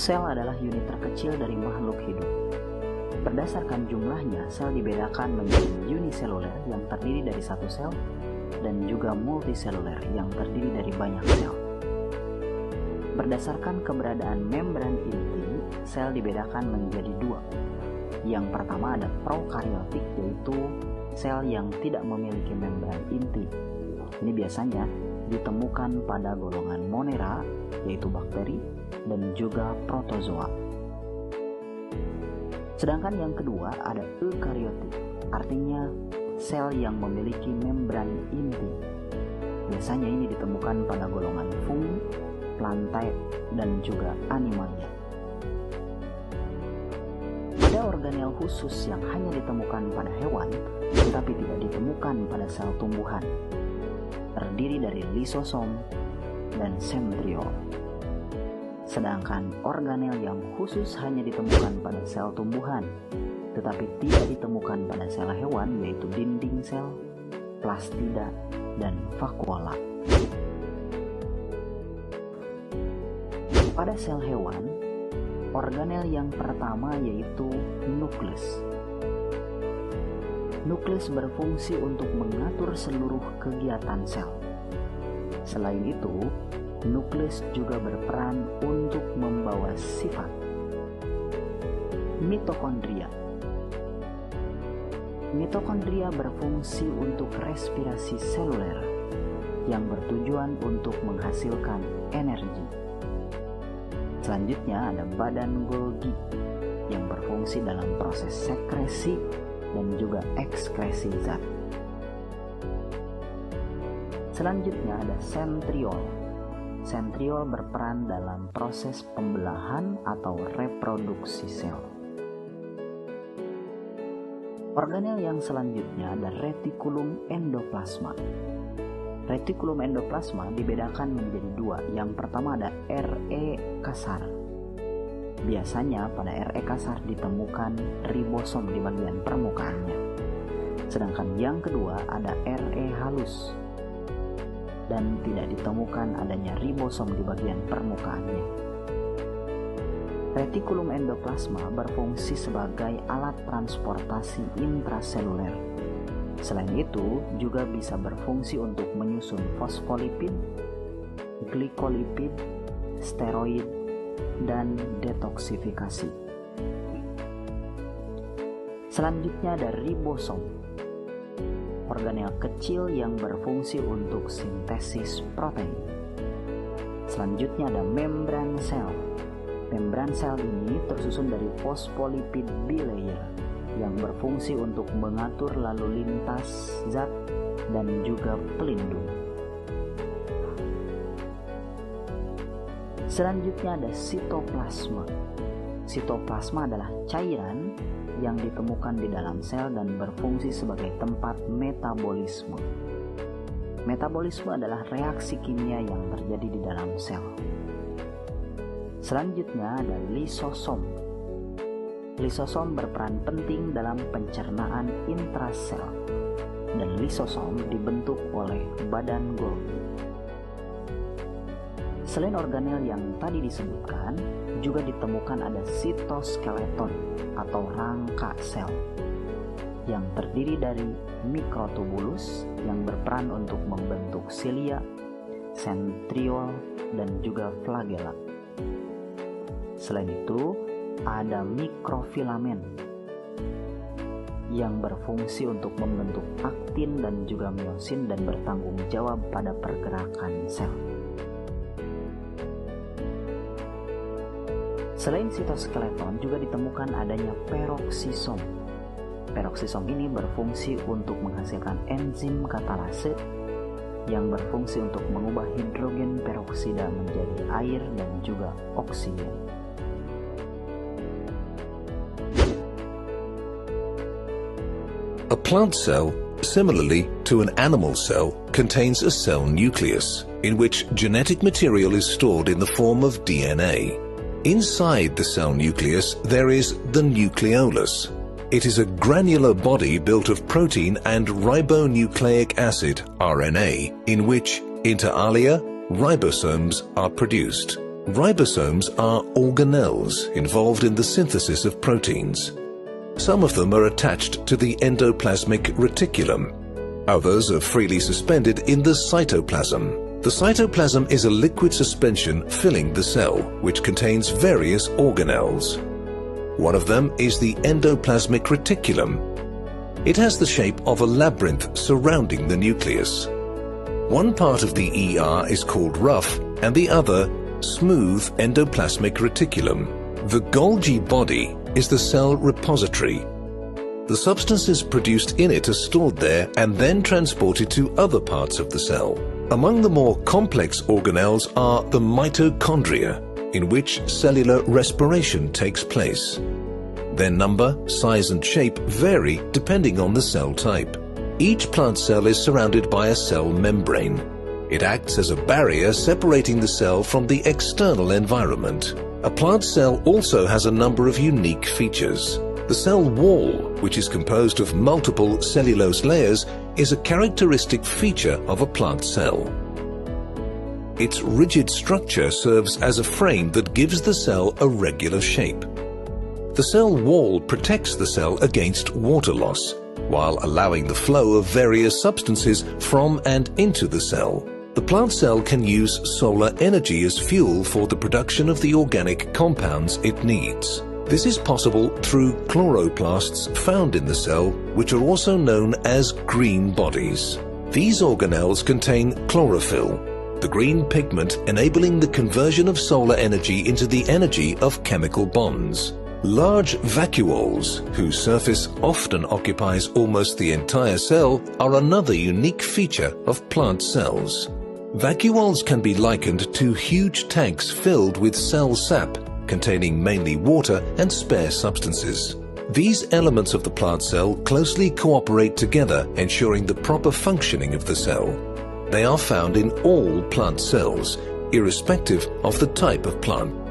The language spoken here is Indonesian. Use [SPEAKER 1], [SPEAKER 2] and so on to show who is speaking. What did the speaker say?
[SPEAKER 1] Sel adalah unit terkecil dari makhluk hidup. Berdasarkan jumlahnya, sel dibedakan menjadi uniseluler yang terdiri dari satu sel dan juga multiseluler yang terdiri dari banyak sel. Berdasarkan keberadaan membran inti, sel dibedakan menjadi dua. Yang pertama ada prokaryotik, yaitu sel yang tidak memiliki membran inti. Ini biasanya ditemukan pada golongan Monera, yaitu bakteri, dan juga protozoa. Sedangkan yang kedua ada eukaryotik, artinya sel yang memiliki membran inti. Biasanya ini ditemukan pada golongan fungi, plantae, dan juga animalia. Ada organel khusus yang hanya ditemukan pada hewan, tetapi tidak ditemukan pada sel tumbuhan. Terdiri dari lisosom dan centriole. Sedangkan organel yang khusus hanya ditemukan pada sel tumbuhan, tetapi tidak ditemukan pada sel hewan, yaitu dinding sel, plastida, dan vakuola. Pada sel hewan, organel yang pertama yaitu nukleus. Nukleus berfungsi untuk mengatur seluruh kegiatan sel. Selain itu, nukleus juga berperan untuk membawa sifat. Mitokondria. Mitokondria berfungsi untuk respirasi seluler yang bertujuan untuk menghasilkan energi. Selanjutnya ada badan Golgi yang berfungsi dalam proses sekresi dan juga ekskresi zat. Selanjutnya ada centriole. Centriole berperan dalam proses pembelahan atau reproduksi sel. Organel yang selanjutnya ada retikulum endoplasma. Retikulum endoplasma dibedakan menjadi dua. Yang pertama ada RE kasar. Biasanya pada RE kasar ditemukan ribosom di bagian permukaannya. Sedangkan yang kedua ada RE halus dan tidak ditemukan adanya ribosom di bagian permukaannya. Retikulum endoplasma berfungsi sebagai alat transportasi intraseluler. Selain itu, juga bisa berfungsi untuk menyusun fosfolipid, glikolipid, steroid, dan detoksifikasi. Selanjutnya ada ribosom, organel kecil yang berfungsi untuk sintesis protein. Selanjutnya ada membran sel. Membran sel ini tersusun dari fosfolipid bilayer yang berfungsi untuk mengatur lalu lintas zat dan juga pelindung. Selanjutnya ada sitoplasma. Sitoplasma adalah cairan yang ditemukan di dalam sel dan berfungsi sebagai tempat metabolisme. Metabolisme adalah reaksi kimia yang terjadi di dalam sel. Selanjutnya ada lisosom. Lisosom berperan penting dalam pencernaan intrasel, dan lisosom dibentuk oleh badan Golgi. Selain organel yang tadi disebutkan, juga ditemukan ada sitoskeleton atau rangka sel yang terdiri dari mikrotubulus yang berperan untuk membentuk silia, centriole, dan juga flagella. Selain itu, ada mikrofilamen yang berfungsi untuk membentuk aktin dan juga miosin dan bertanggung jawab pada pergerakan sel. Selain sitoskeleton, juga ditemukan adanya peroksisom. Peroksisom ini berfungsi untuk menghasilkan enzim katalase yang berfungsi untuk mengubah hidrogen peroksida menjadi air dan juga oksigen.
[SPEAKER 2] A plant cell, similarly to an animal cell, contains a cell nucleus, in which genetic material is stored in the form of DNA. Inside the cell nucleus, there is the nucleolus. It is a granular body built of protein and ribonucleic acid, RNA, in which, inter alia, ribosomes are produced. Ribosomes are organelles involved in the synthesis of proteins. Some of them are attached to the endoplasmic reticulum. Others are freely suspended in the cytoplasm. The cytoplasm is a liquid suspension filling the cell, which contains various organelles. One of them is the endoplasmic reticulum. It has the shape of a labyrinth surrounding the nucleus. One part of the ER is called rough and the other smooth endoplasmic reticulum. The Golgi body is the cell repository. The substances produced in it are stored there and then transported to other parts of the cell. Among the more complex organelles are the mitochondria, in which cellular respiration takes place. Their number, size and shape vary depending on the cell type. Each plant cell is surrounded by a cell membrane. It acts as a barrier separating the cell from the external environment. A plant cell also has a number of unique features. The cell wall, which is composed of multiple cellulose layers, is a characteristic feature of a plant cell. Its rigid structure serves as a frame that gives the cell a regular shape. The cell wall protects the cell against water loss, while allowing the flow of various substances from and into the cell. The plant cell can use solar energy as fuel for the production of the organic compounds it needs. This is possible through chloroplasts found in the cell, which are also known as green bodies. These organelles contain chlorophyll, the green pigment enabling the conversion of solar energy into the energy of chemical bonds. Large vacuoles, whose surface often occupies almost the entire cell, are another unique feature of plant cells. Vacuoles can be likened to huge tanks filled with cell sap, containing mainly water and spare substances. These elements of the plant cell closely cooperate together, ensuring the proper functioning of the cell. They are found in all plant cells, irrespective of the type of plant.